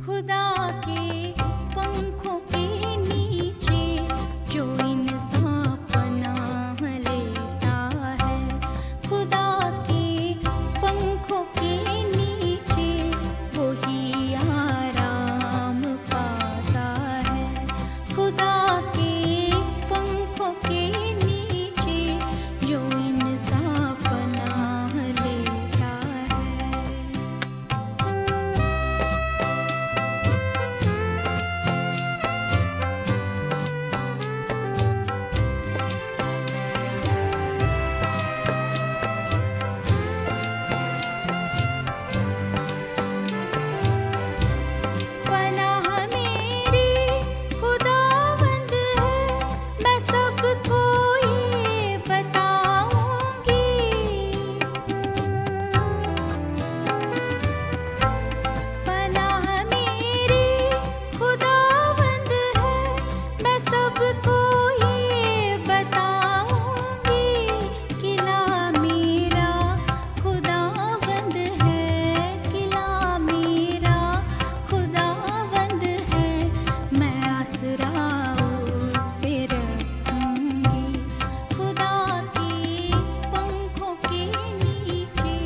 खुदा के पंखों के नीचे जो इंसान पनाह लेता है, खुदा के पंखों के नीचे वही आराम पाता है। खुदा के पंखों के नीचे जो इंसान पनाह लेता है। पनाह मेरी खुदावंद है, मैं सबको ये बताऊंगी। पनाह मेरी खुदावंद है, मैं सबको ये बताऊंगी। किला मेरा खुदावंद है, किला मेरा खुदावंद है, मैं आसरा उस पे रखूंगी। खुदा के पंखों के नीचे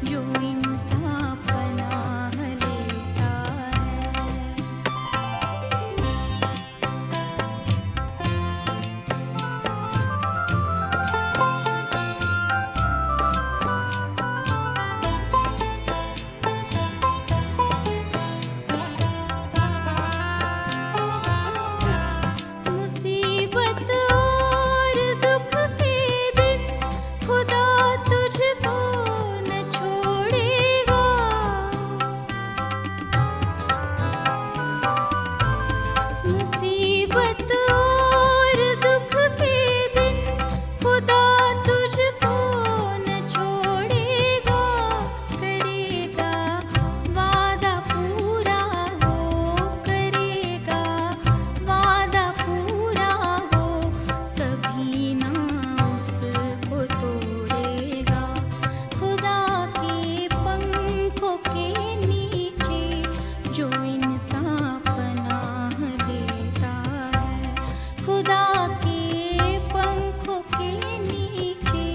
जो इंसान पनाह लेता है। मुसीबत और दुख के दिन खुदा तुझको न छोड़ेगा। मुसीबत और दुख के दिन खुदा तुझको न छोड़ेगा। करेगा वादा पूरा हो, करेगा वादा पूरा हो, कभी ना उसको तोड़ेगा। खुदा के पंखों के नीचे जो इंसान पनाह लेता है, खुदा के पंखों के नीचे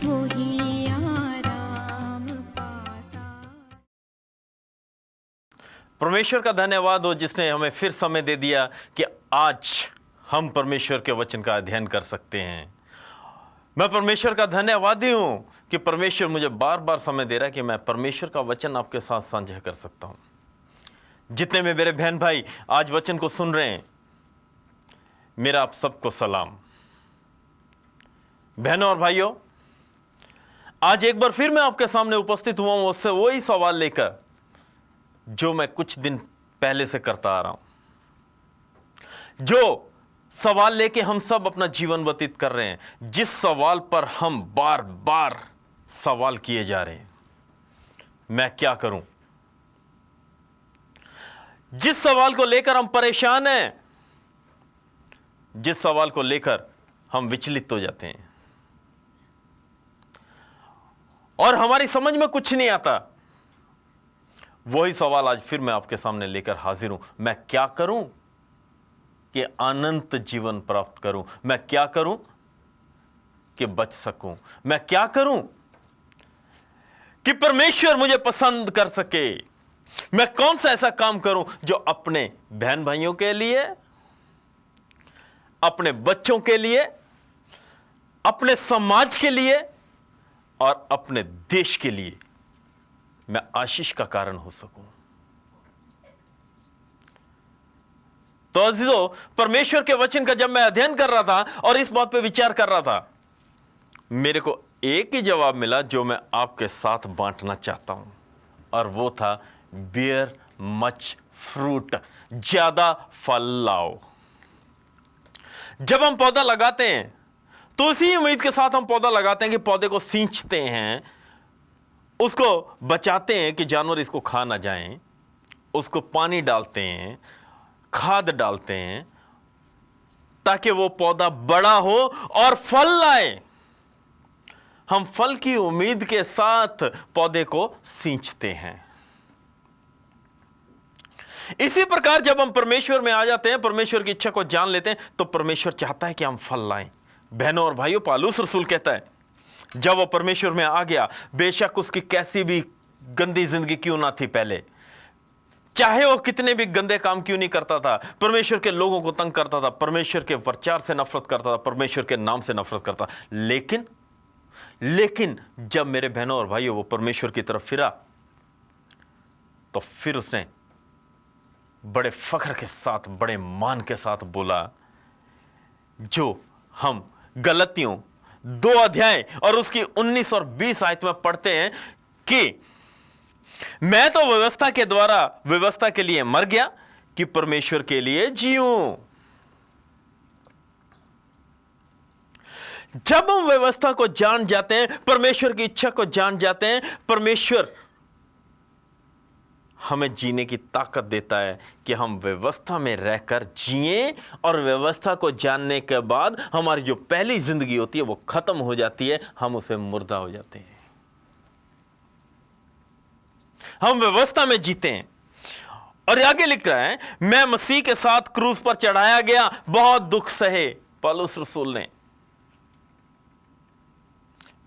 वही आराम पाता है। परमेश्वर का धन्यवाद हो जिसने हमें फिर समय दे दिया कि आज हम परमेश्वर के वचन का अध्ययन कर सकते हैं। मैं परमेश्वर का धन्यवादी हूँ कि परमेश्वर मुझे बार बार समय दे रहा है कि मैं परमेश्वर का वचन आपके साथ साझा कर सकता हूँ। जितने में मेरे बहन भाई आज वचन को सुन रहे हैं, मेरा आप सबको सलाम। बहनों और भाइयों, आज एक बार फिर मैं आपके सामने उपस्थित हुआ हूँ उससे वही सवाल लेकर जो मैं कुछ दिन पहले से करता आ रहा हूं, जो सवाल लेके हम सब अपना जीवन व्यतीत कर रहे हैं, जिस सवाल पर हम बार बार सवाल किए जा रहे हैं, मैं क्या करूं। जिस सवाल को लेकर हम परेशान हैं, जिस सवाल को लेकर हम विचलित हो जाते हैं और हमारी समझ में कुछ नहीं आता, वही सवाल आज फिर मैं आपके सामने लेकर हाजिर हूं। मैं क्या करूं कि अनंत जीवन प्राप्त करूं? मैं क्या करूं कि बच सकूं? मैं क्या करूं कि परमेश्वर मुझे पसंद कर सके? मैं कौन सा ऐसा काम करूं जो अपने बहन भाइयों के लिए, अपने बच्चों के लिए, अपने समाज के लिए और अपने देश के लिए मैं आशीष का कारण हो सकूं। तो अजीजों, परमेश्वर के वचन का जब मैं अध्ययन कर रहा था और इस बात पे विचार कर रहा था, मेरे को एक ही जवाब मिला जो मैं आपके साथ बांटना चाहता हूं, और वो था बेयर मच फ्रूट, ज्यादा फल लाओ। जब हम पौधा लगाते हैं तो उसी उम्मीद के साथ हम पौधा लगाते हैं कि पौधे को सींचते हैं, उसको बचाते हैं कि जानवर इसको खा ना जाएं, उसको पानी डालते हैं, खाद डालते हैं ताकि वो पौधा बड़ा हो और फल लाए। हम फल की उम्मीद के साथ पौधे को सींचते हैं। इसी प्रकार जब हम परमेश्वर में आ जाते हैं, परमेश्वर की इच्छा को जान लेते हैं, तो परमेश्वर चाहता है कि हम फल लाएं। बहनों और भाइयों, पौलुस रसूल कहता है, जब वो परमेश्वर में आ गया, बेशक उसकी कैसी भी गंदी जिंदगी क्यों ना थी पहले, चाहे वो कितने भी गंदे काम क्यों नहीं करता था, परमेश्वर के लोगों को तंग करता था, परमेश्वर के प्रचार से नफरत करता था, परमेश्वर के नाम से नफरत करता, लेकिन जब मेरे बहनों और भाइयों वो परमेश्वर की तरफ फिरा, तो फिर उसने बड़े फख्र के साथ, बड़े मान के साथ बोला, जो हम गलतियों 2 अध्याय और उसकी 19 और 20 आयत में पढ़ते हैं कि मैं तो व्यवस्था के द्वारा व्यवस्था के लिए मर गया कि परमेश्वर के लिए जीऊं। जब हम व्यवस्था को जान जाते हैं, परमेश्वर की इच्छा को जान जाते हैं, परमेश्वर हमें जीने की ताकत देता है कि हम व्यवस्था में रहकर जिएं, और व्यवस्था को जानने के बाद हमारी जो पहली जिंदगी होती है वो खत्म हो जाती है, हम उसे मुर्दा हो जाते हैं, हम व्यवस्था में जीते हैं। और आगे लिख रहा है, मैं मसीह के साथ क्रूस पर चढ़ाया गया, बहुत दुख सहे। पौलुस रसूल ने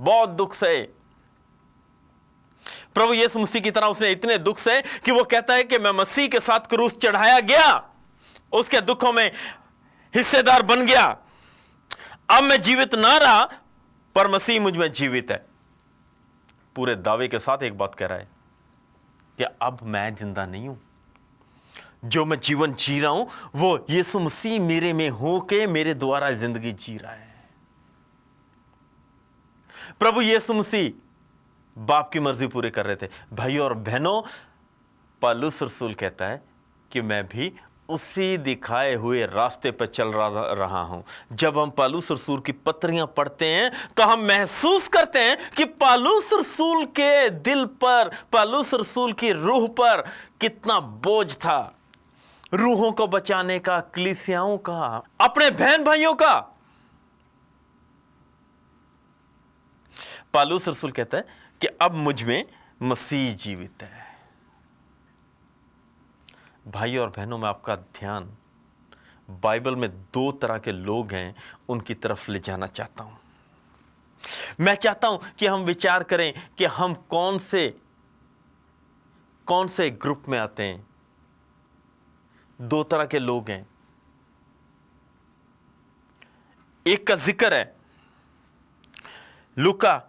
बहुत दुख सहे। प्रभु यीशु मसीह की तरह उसने इतने दुख सहे कि वो कहता है कि मैं मसीह के साथ क्रूस चढ़ाया गया, उसके दुखों में हिस्सेदार बन गया। अब मैं जीवित ना रहा, पर मसीह मुझ में जीवित है। पूरे दावे के साथ एक बात कह रहा है कि अब मैं जिंदा नहीं हूं, जो मैं जीवन जी रहा हूं वो यीशु मसीह मेरे में होके मेरे द्वारा जिंदगी जी रहा है। प्रभु यीशु मसीह बाप की मर्जी पूरी कर रहे थे। भाइयों और बहनों, पौलुस रसूल कहता है कि मैं भी उसी दिखाए हुए रास्ते पर चल रहा हूं। जब हम पौलुस रसूल की पत्रियां पढ़ते हैं तो हम महसूस करते हैं कि पौलुस रसूल के दिल पर, पौलुस रसूल की रूह पर कितना बोझ था, रूहों को बचाने का, कलीसियाओं का, अपने बहन भाइयों का। पौलुस रसूल कहता है कि अब मुझ में मसीह जीवित है। भाई और बहनों, मैं आपका ध्यान बाइबल में 2 तरह के लोग हैं उनकी तरफ ले जाना चाहता हूं। मैं चाहता हूं कि हम विचार करें कि हम कौन से ग्रुप में आते हैं। 2 तरह के लोग हैं। एक का जिक्र है लूका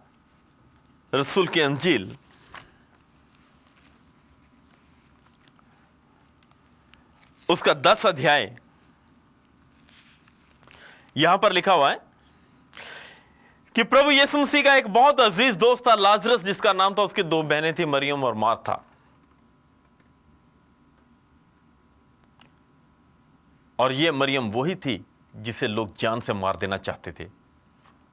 रसूल की अंजील उसका 10 अध्याय। यहां पर लिखा हुआ है कि प्रभु यीशु मसीह का एक बहुत अजीज दोस्त था, लाजरस जिसका नाम था। उसकी 2 बहनें थी, मरियम और मार्था। और यह मरियम वही थी जिसे लोग जान से मार देना चाहते थे,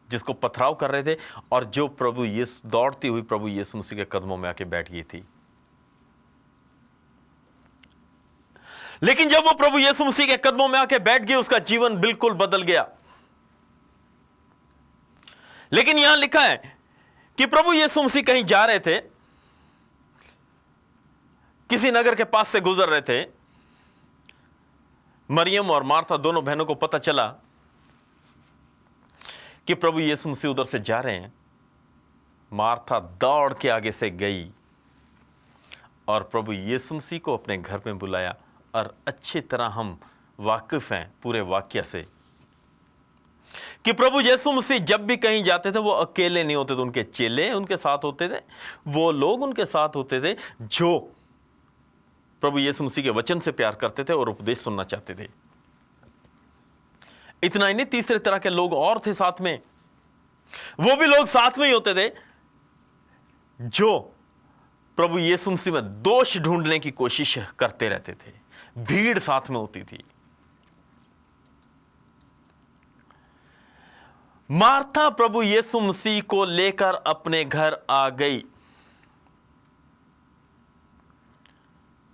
जिसको पथराव कर रहे थे, और जो प्रभु यीशु दौड़ती हुई प्रभु यीशु मसीह के कदमों में आके बैठ गई थी। लेकिन जब वो प्रभु यीशु मसीह के कदमों में आके बैठ गई, उसका जीवन बिल्कुल बदल गया। लेकिन यहां लिखा है कि प्रभु यीशु मसीह कहीं जा रहे थे, किसी नगर के पास से गुजर रहे थे। मरियम और मार्था दोनों बहनों को पता चला कि प्रभु यीशु मसीह उधर से जा रहे हैं। मार्था दौड़ के आगे से गई और प्रभु यीशु मसीह को अपने घर में बुलाया। और अच्छी तरह हम वाकिफ हैं पूरे वाक्य से कि प्रभु यीशु मसीह जब भी कहीं जाते थे वो अकेले नहीं होते थे, उनके चेले उनके साथ होते थे, वो लोग उनके साथ होते थे जो प्रभु यीशु मसीह के वचन से प्यार करते थे और उपदेश सुनना चाहते थे। इतना ही नहीं, तीसरे तरह के लोग और थे साथ में। वो भी लोग साथ में ही होते थे जो प्रभु यीशु मसीह में दोष ढूंढने की कोशिश करते रहते थे। भीड़ साथ में होती थी। मार्था प्रभु यीशु मसीह को लेकर अपने घर आ गई।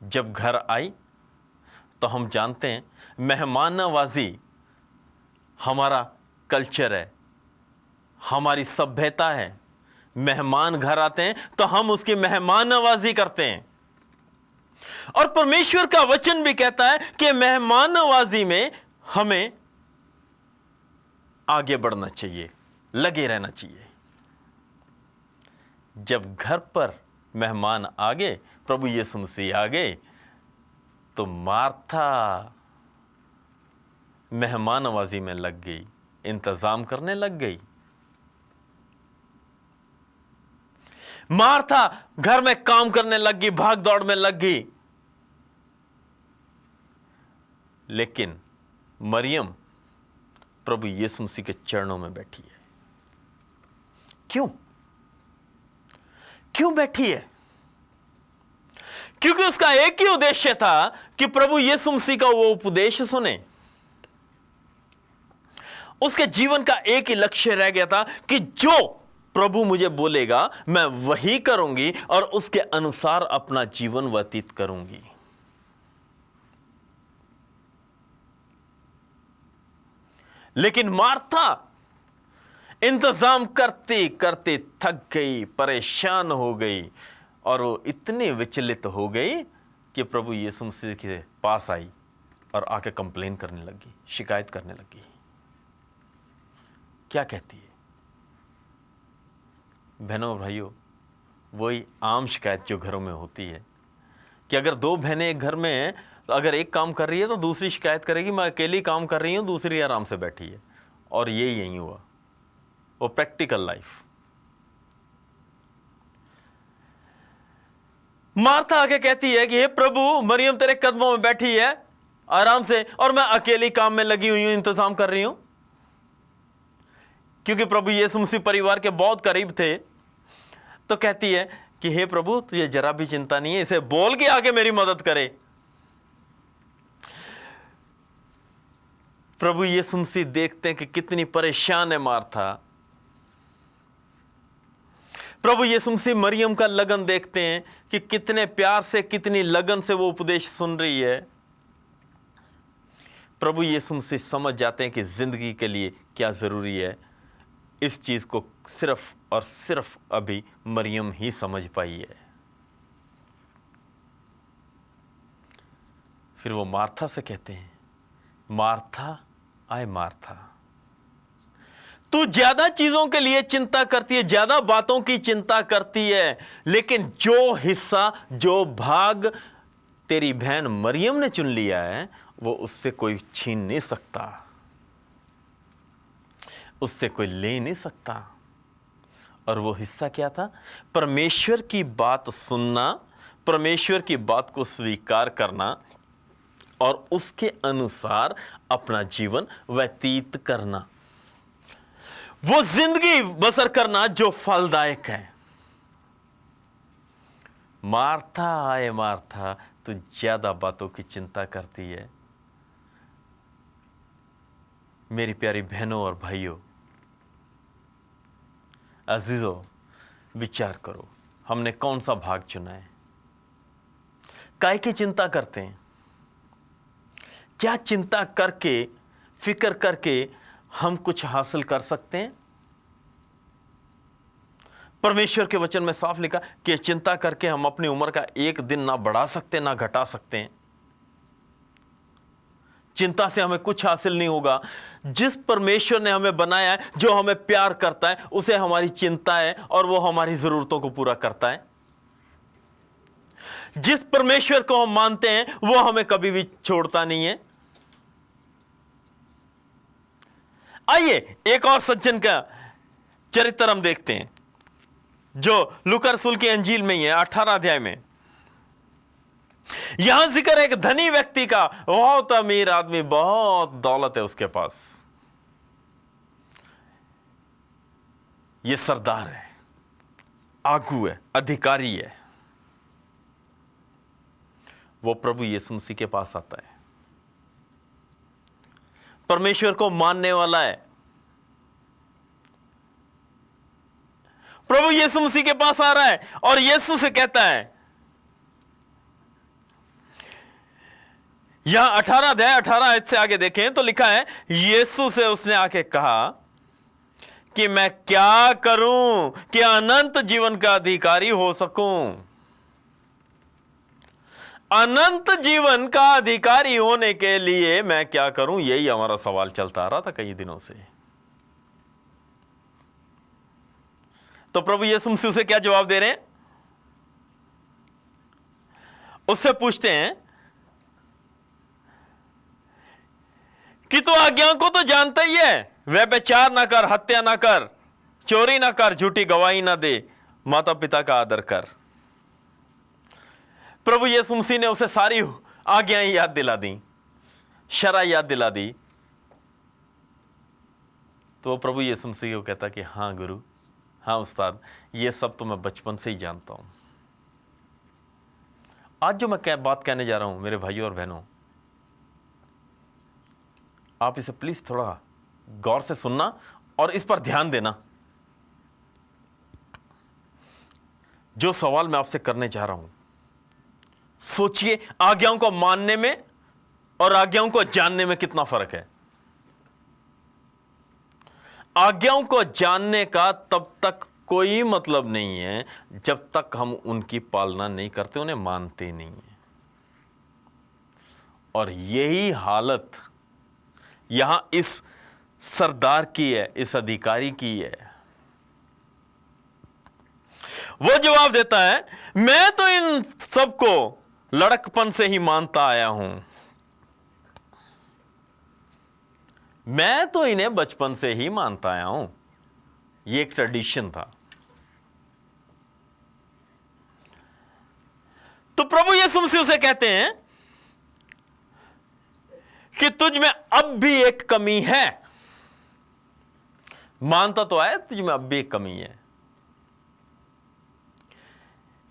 जब घर आई तो हम जानते हैं मेहमान नवाजी हमारा कल्चर है, हमारी सभ्यता है। मेहमान घर आते हैं तो हम उसकी मेहमान नवाजी करते हैं। और परमेश्वर का वचन भी कहता है कि मेहमान नवाजी में हमें आगे बढ़ना चाहिए, लगे रहना चाहिए। जब घर पर मेहमान आ गए, प्रभु यीशु मसीह आ गए, तो मार्था मेहमान नवाजी में लग गई, इंतजाम करने लग गई। मार्था घर में काम करने लग गई, भाग दौड़ में लग गई। लेकिन मरियम प्रभु यीशु मसीह के चरणों में बैठी है। क्यों? क्यों बैठी है? क्योंकि उसका एक ही उद्देश्य था कि प्रभु यीशु मसीह का वो उपदेश सुने। उसके जीवन का एक ही लक्ष्य रह गया था कि जो प्रभु मुझे बोलेगा मैं वही करूंगी और उसके अनुसार अपना जीवन व्यतीत करूंगी। लेकिन मार्था इंतजाम करते करते थक गई, परेशान हो गई और वो इतनी विचलित हो गई कि प्रभु यीशु मसीह के पास आई और आके कंप्लेन करने लगी, शिकायत करने लगी। क्या कहती है? बहनों और भाइयों, वही आम शिकायत जो घरों में होती है कि अगर दो बहनें एक घर में हैं, तो अगर एक काम कर रही है तो दूसरी शिकायत करेगी मैं अकेली काम कर रही हूं, दूसरी आराम से बैठी है। और यही हुआ, वो प्रैक्टिकल लाइफ। मार्था आके कहती है कि हे प्रभु, मरियम तेरे कदमों में बैठी है आराम से और मैं अकेली काम में लगी हुई हूं, इंतजाम कर रही हूं। क्योंकि प्रभु यीशु मसीह परिवार के बहुत करीब थे, तो कहती है कि हे प्रभु, तुझे जरा भी चिंता नहीं है, इसे बोल के आके मेरी मदद करे। प्रभु यीशु मसीह देखते हैं कि कितनी परेशान है मार्था। प्रभु यीशु मसीह मरियम का लगन देखते हैं कि कितने प्यार से, कितनी लगन से वो उपदेश सुन रही है। प्रभु यीशु मसीह समझ जाते हैं कि जिंदगी के लिए क्या जरूरी है। इस चीज को सिर्फ और सिर्फ अभी मरियम ही समझ पाई है। फिर वो मार्था से कहते हैं, मार्था, आए मार्था, तू ज्यादा चीजों के लिए चिंता करती है, ज्यादा बातों की चिंता करती है, लेकिन जो हिस्सा, जो भाग तेरी बहन मरियम ने चुन लिया है, वो उससे कोई छीन नहीं सकता, उससे कोई ले नहीं सकता। और वो हिस्सा क्या था? परमेश्वर की बात सुनना, परमेश्वर की बात को स्वीकार करना और उसके अनुसार अपना जीवन व्यतीत करना, वो जिंदगी बसर करना जो फलदायक है। मार्था, आए मार्था, तू ज्यादा बातों की चिंता करती है। मेरी प्यारी बहनों और भाइयों, अजीजों, विचार करो, हमने कौन सा भाग चुना है? काय की चिंता करते हैं? क्या चिंता करके, फिक्र करके हम कुछ हासिल कर सकते हैं? परमेश्वर के वचन में साफ लिखा कि चिंता करके हम अपनी उम्र का एक दिन ना बढ़ा सकते ना घटा सकते हैं। चिंता से हमें कुछ हासिल नहीं होगा। जिस परमेश्वर ने हमें बनाया है, जो हमें प्यार करता है, उसे हमारी चिंता है और वो हमारी जरूरतों को पूरा करता है। जिस परमेश्वर को हम मानते हैं, वो हमें कभी भी छोड़ता नहीं है। आइए एक और सज्जन का चरित्र हम देखते हैं, जो लूका रसूल की अंजील में ही है, 18 अध्याय में। यहां जिक्र एक धनी व्यक्ति का, बहुत अमीर आदमी, बहुत दौलत है उसके पास। ये सरदार है, आगू है, अधिकारी है। वो प्रभु यीशु मसीह के पास आता है, परमेश्वर को मानने वाला है। प्रभु यीशु मसीह के पास आ रहा है और यीशु से कहता है, यहां 18 अध्याय 18 आयत से आगे देखें तो लिखा है, यीशु से उसने आके कहा कि मैं क्या करूं कि अनंत जीवन का अधिकारी हो सकूं। अनंत जीवन का अधिकारी होने के लिए मैं क्या करूं, यही हमारा सवाल चलता आ रहा था कई दिनों से। तो प्रभु यीशु मसीह उसे क्या जवाब दे रहे हैं? उससे पूछते हैं कि तू आज्ञाओं को तो जानता ही है, व्यभिचार ना कर, हत्या ना कर, चोरी ना कर, झूठी गवाही ना दे, माता पिता का आदर कर। प्रभु यीशु मसीह ने उसे सारी आज्ञाएं याद दिला दी, शरह याद दिला दी। तो प्रभु यीशु मसीह को कहता कि हाँ गुरु, हाँ उस्ताद, ये सब तो मैं बचपन से ही जानता हूं। आज जो मैं बात कहने जा रहा हूं मेरे भाइयों और बहनों, आप इसे प्लीज थोड़ा गौर से सुनना और इस पर ध्यान देना। जो सवाल मैं आपसे करने जा रहा हूं, सोचिए आज्ञाओं को मानने में और आज्ञाओं को जानने में कितना फर्क है। आज्ञाओं को जानने का तब तक कोई मतलब नहीं है जब तक हम उनकी पालना नहीं करते, उन्हें मानते नहीं हैं। और यही हालत यहां इस सरदार की है, इस अधिकारी की है। वो जवाब देता है, मैं तो इन सबको लड़कपन से ही मानता आया हूं, मैं तो इन्हें बचपन से ही मानता आया हूं। ये एक ट्रेडिशन था। तो प्रभु यीशु मसीह उसे कहते हैं कि तुझ में अब भी एक कमी है। मानता तो आया, तुझ में अब भी एक कमी है।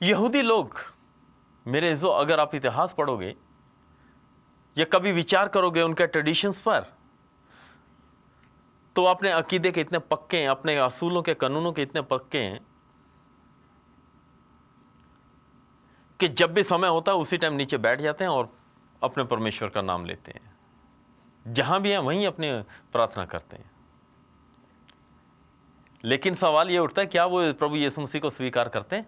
यहूदी लोग, मेरे जो अगर आप इतिहास पढ़ोगे या कभी विचार करोगे उनके ट्रेडिशंस पर, तो अपने अकीदे के इतने पक्के हैं, अपने असूलों के कानूनों के इतने पक्के हैं कि जब भी समय होता है उसी टाइम नीचे बैठ जाते हैं और अपने परमेश्वर का नाम लेते हैं। जहां भी हैं वहीं अपने प्रार्थना करते हैं। लेकिन सवाल यह उठता है, क्या वो प्रभु यीशु मसीह को स्वीकार करते हैं?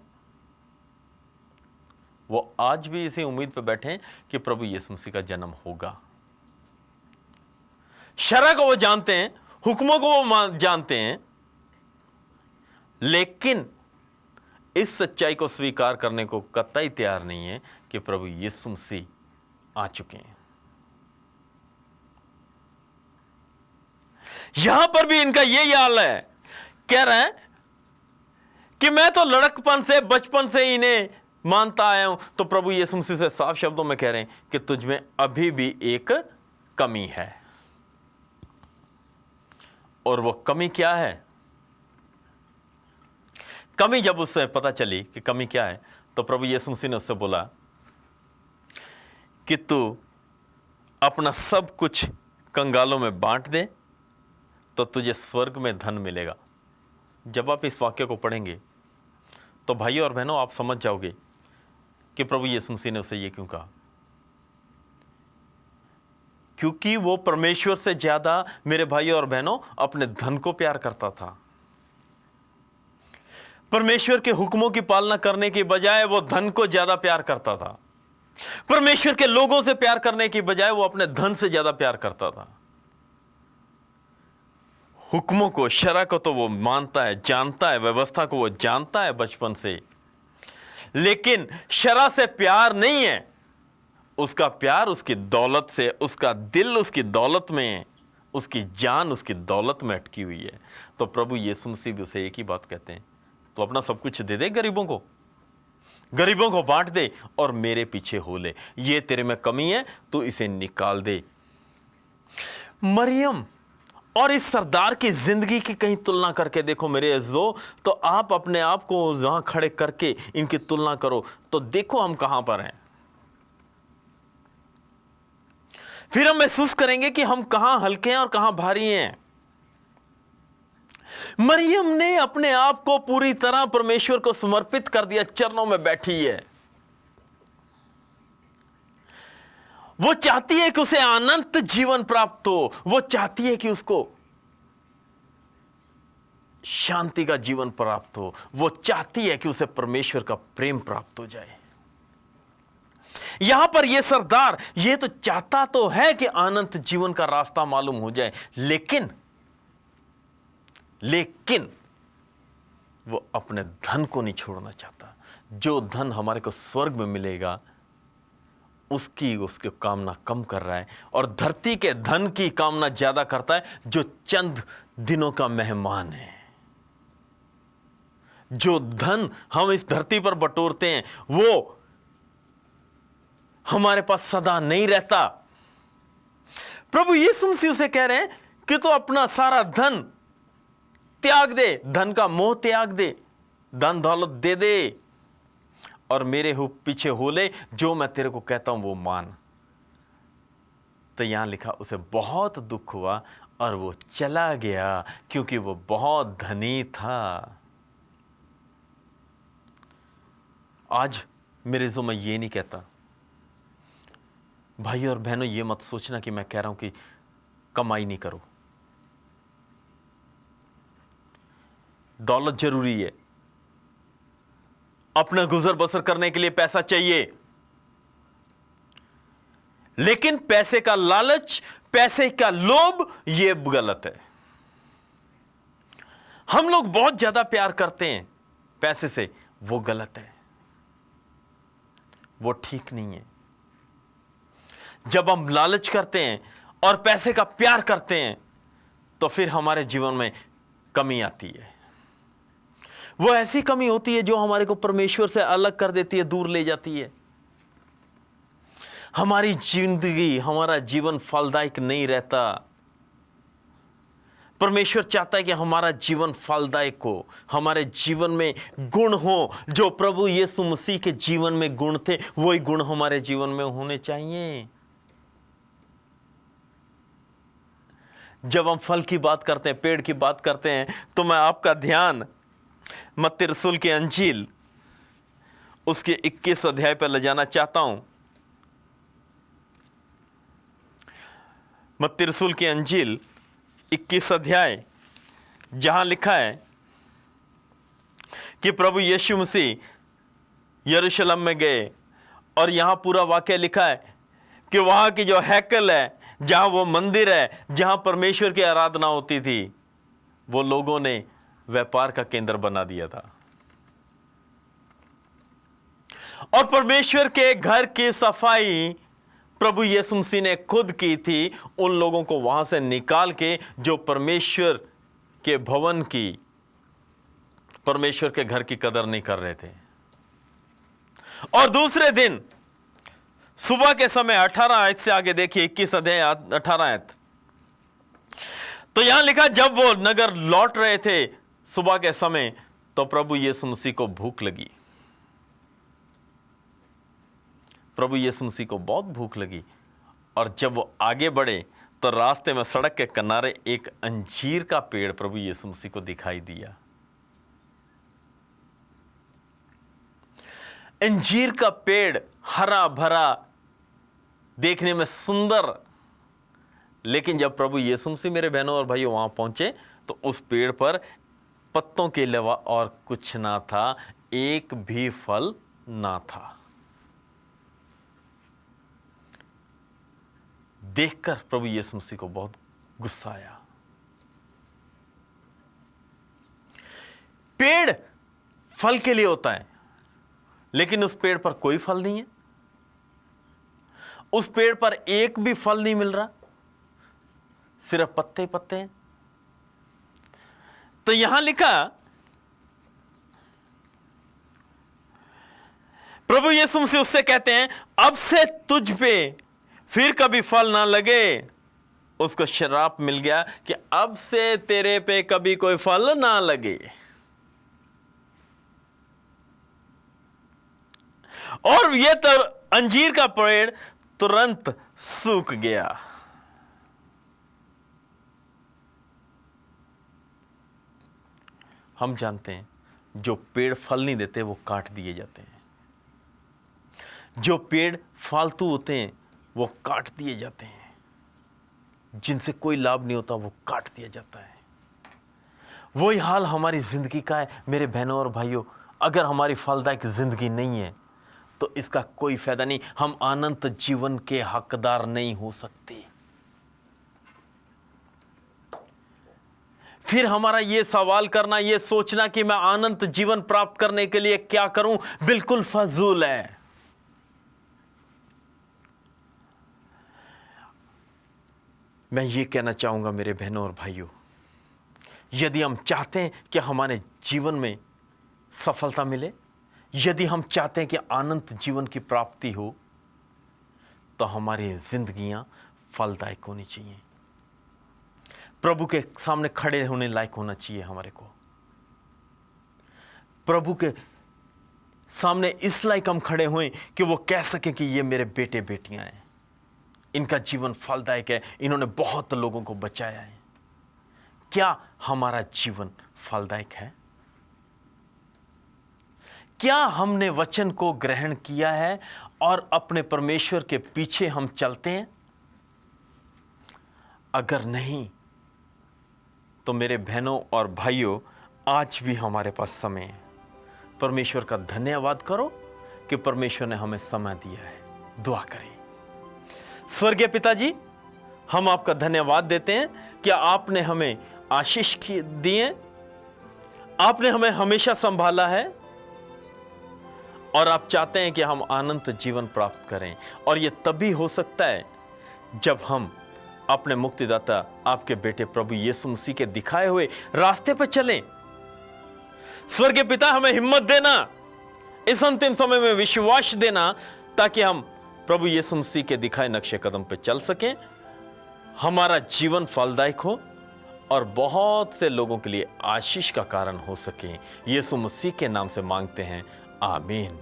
वो आज भी इसी उम्मीद पर बैठे हैं कि प्रभु यीशु मसीह का जन्म होगा। शरह को वो जानते हैं, हुक्मों को वो जानते हैं, लेकिन इस सच्चाई को स्वीकार करने को कतई तैयार नहीं है कि प्रभु यीशु मसीह आ चुके हैं। यहां पर भी इनका यही हाल है। कह रहे हैं कि मैं तो लड़कपन से, बचपन से इन्हें मानता आया हूं। तो प्रभु यीशु मसीह से साफ शब्दों में कह रहे हैं कि तुझ में अभी भी एक कमी है। और वो कमी क्या है? कमी जब उससे पता चली कि कमी क्या है, तो प्रभु यीशु मसीह ने उससे बोला कि तू अपना सब कुछ कंगालों में बांट दे तो तुझे स्वर्ग में धन मिलेगा। जब आप इस वाक्य को पढ़ेंगे तो भाइयों और बहनों, आप समझ जाओगे कि प्रभु यीशु मसीह ने उसे यह क्यों कहा। क्योंकि वो परमेश्वर से ज्यादा, मेरे भाइयों और बहनों, अपने धन को प्यार करता था। परमेश्वर के हुक्मों की पालना करने के बजाय वो धन को ज्यादा प्यार करता था। परमेश्वर के लोगों से प्यार करने की बजाय वो अपने धन से ज्यादा प्यार करता था। हुक्मों को, शरह को तो वो मानता है, जानता है, व्यवस्था को वो जानता है बचपन से, लेकिन शरह से प्यार नहीं है। उसका प्यार उसकी दौलत से, उसका दिल उसकी दौलत में, उसकी जान उसकी दौलत में अटकी हुई है। तो प्रभु यीशु मसीह भी उसे एक ही बात कहते हैं, तो अपना सब कुछ दे दे, गरीबों को बांट दे और मेरे पीछे हो ले। ये तेरे में कमी है, तो इसे निकाल दे। मरियम और इस सरदार की जिंदगी की कहीं तुलना करके देखो मेरे अज़ीज़ों, तो आप अपने आप को जहां खड़े करके इनकी तुलना करो तो देखो हम कहां पर हैं। फिर हम महसूस करेंगे कि हम कहां हल्के हैं और कहां भारी हैं। मरियम ने अपने आप को पूरी तरह परमेश्वर को समर्पित कर दिया, चरणों में बैठी है। वो चाहती है कि उसे अनंत जीवन प्राप्त हो। वो चाहती है कि उसको शांति का जीवन प्राप्त हो। वो चाहती है कि उसे परमेश्वर का प्रेम प्राप्त हो जाए। यहां पर यह सरदार ये तो चाहता तो है कि अनंत जीवन का रास्ता मालूम हो जाए, लेकिन वो अपने धन को नहीं छोड़ना चाहता। जो धन हमारे को स्वर्ग में मिलेगा उसकी कामना कम कर रहा है, और धरती के धन की कामना ज्यादा करता है, जो चंद दिनों का मेहमान है। जो धन हम इस धरती पर बटोरते हैं वो हमारे पास सदा नहीं रहता। प्रभु यीशु मसीह से कह रहे हैं कि तो अपना सारा धन त्याग दे, धन का मोह त्याग दे, धन दौलत दे दे और मेरे पीछे हो ले, जो मैं तेरे को कहता हूं वो मान। तो यहां लिखा उसे बहुत दुख हुआ और वो चला गया, क्योंकि वो बहुत धनी था। आज मेरे जो मैं ये नहीं कहता, भाई और बहनों, ये मत सोचना कि मैं कह रहा हूं कि कमाई नहीं करो। दौलत जरूरी है, अपना गुजर बसर करने के लिए पैसा चाहिए, लेकिन पैसे का लालच, पैसे का लोभ, यह गलत है। हम लोग बहुत ज्यादा प्यार करते हैं पैसे से, वो गलत है, वो ठीक नहीं है। जब हम लालच करते हैं और पैसे का प्यार करते हैं तो फिर हमारे जीवन में कमी आती है। वो ऐसी कमी होती है जो हमारे को परमेश्वर से अलग कर देती है, दूर ले जाती है। हमारी जिंदगी, हमारा जीवन फलदायक नहीं रहता। परमेश्वर चाहता है कि हमारा जीवन फलदायक हो, हमारे जीवन में गुण हो। जो प्रभु यीशु मसीह के जीवन में गुण थे, वही गुण हमारे जीवन में होने चाहिए। जब हम फल की बात करते हैं, पेड़ की बात करते हैं, तो मैं आपका ध्यान मत्ती रसूल के अंजील उसके 21 अध्याय पर ले जाना चाहता हूं। मत्ती रसूल के अंजील 21 अध्याय, जहां लिखा है कि प्रभु यीशु मसीह यरूशलेम में गए, और यहां पूरा वाक्य लिखा है कि वहां की जो हैकल है, जहां वो मंदिर है जहां परमेश्वर की आराधना होती थी, वो लोगों ने व्यापार का केंद्र बना दिया था। और परमेश्वर के घर की सफाई प्रभु यीशु मसीह ने खुद की थी, उन लोगों को वहां से निकाल के जो परमेश्वर के भवन की, परमेश्वर के घर की कदर नहीं कर रहे थे। और दूसरे दिन सुबह के समय 18 आयत से आगे देखिए, 21 अध्याय 18 आयत, तो यहां लिखा, जब वो नगर लौट रहे थे सुबह के समय, तो प्रभु यीशु मसीह को भूख लगी। प्रभु यीशु मसीह को बहुत भूख लगी, और जब वो आगे बढ़े तो रास्ते में सड़क के किनारे एक अंजीर का पेड़ प्रभु यीशु मसीह को दिखाई दिया। अंजीर का पेड़ हरा भरा, देखने में सुंदर, लेकिन जब प्रभु यीशु मसीह मेरे बहनों और भाइयों वहां पहुंचे तो उस पेड़ पर पत्तों के अलावा और कुछ ना था, एक भी फल ना था। देखकर प्रभु यीशु मसीह को बहुत गुस्सा आया। पेड़ फल के लिए होता है, लेकिन उस पेड़ पर कोई फल नहीं है। उस पेड़ पर एक भी फल नहीं मिल रहा, सिर्फ पत्ते ही पत्ते हैं। तो यहां लिखा, प्रभु यीशु मसीह उससे कहते हैं, अब से तुझ पे फिर कभी फल ना लगे। उसको श्राप मिल गया कि अब से तेरे पे कभी कोई फल ना लगे। और यह तो अंजीर का पेड़ तुरंत सूख गया। हम जानते हैं जो पेड़ फल नहीं देते वो काट दिए जाते हैं, जो पेड़ फालतू होते हैं वो काट दिए जाते हैं, जिनसे कोई लाभ नहीं होता वो काट दिया जाता है। वही हाल हमारी जिंदगी का है मेरे बहनों और भाइयों। अगर हमारी फलदायक जिंदगी नहीं है तो इसका कोई फायदा नहीं, हम अनंत जीवन के हकदार नहीं हो सकते। फिर हमारा यह सवाल करना, यह सोचना कि मैं अनंत जीवन प्राप्त करने के लिए क्या करूं, बिल्कुल फजूल है। मैं ये कहना चाहूंगा मेरे बहनों और भाइयों, यदि हम चाहते हैं कि हमारे जीवन में सफलता मिले, यदि हम चाहते हैं कि अनंत जीवन की प्राप्ति हो, तो हमारी जिंदगियां फलदायक होनी चाहिए। प्रभु के सामने खड़े होने लायक होना चाहिए हमारे को। प्रभु के सामने इस लायक हम खड़े हुए कि वो कह सकें कि ये मेरे बेटे बेटियां हैं, इनका जीवन फलदायक है, इन्होंने बहुत लोगों को बचाया है। क्या हमारा जीवन फलदायक है? क्या हमने वचन को ग्रहण किया है और अपने परमेश्वर के पीछे हम चलते हैं? अगर नहीं, तो मेरे बहनों और भाइयों, आज भी हमारे पास समय है। परमेश्वर का धन्यवाद करो कि परमेश्वर ने हमें समय दिया है। दुआ करें। स्वर्गीय पिताजी, हम आपका धन्यवाद देते हैं कि आपने हमें आशीष दिए, आपने हमें हमेशा संभाला है और आप चाहते हैं कि हम अनंत जीवन प्राप्त करें। और यह तभी हो सकता है जब हम अपने मुक्तिदाता आपके बेटे प्रभु यीशु मसीह के दिखाए हुए रास्ते पर चलें। स्वर्गीय पिता, हमें हिम्मत देना, इस अंतिम समय में विश्वास देना, ताकि हम प्रभु यीशु मसीह के दिखाए नक्शे कदम पर चल सकें, हमारा जीवन फलदायक हो और बहुत से लोगों के लिए आशीष का कारण हो सके। यीशु मसीह के नाम से मांगते हैं, आमीन।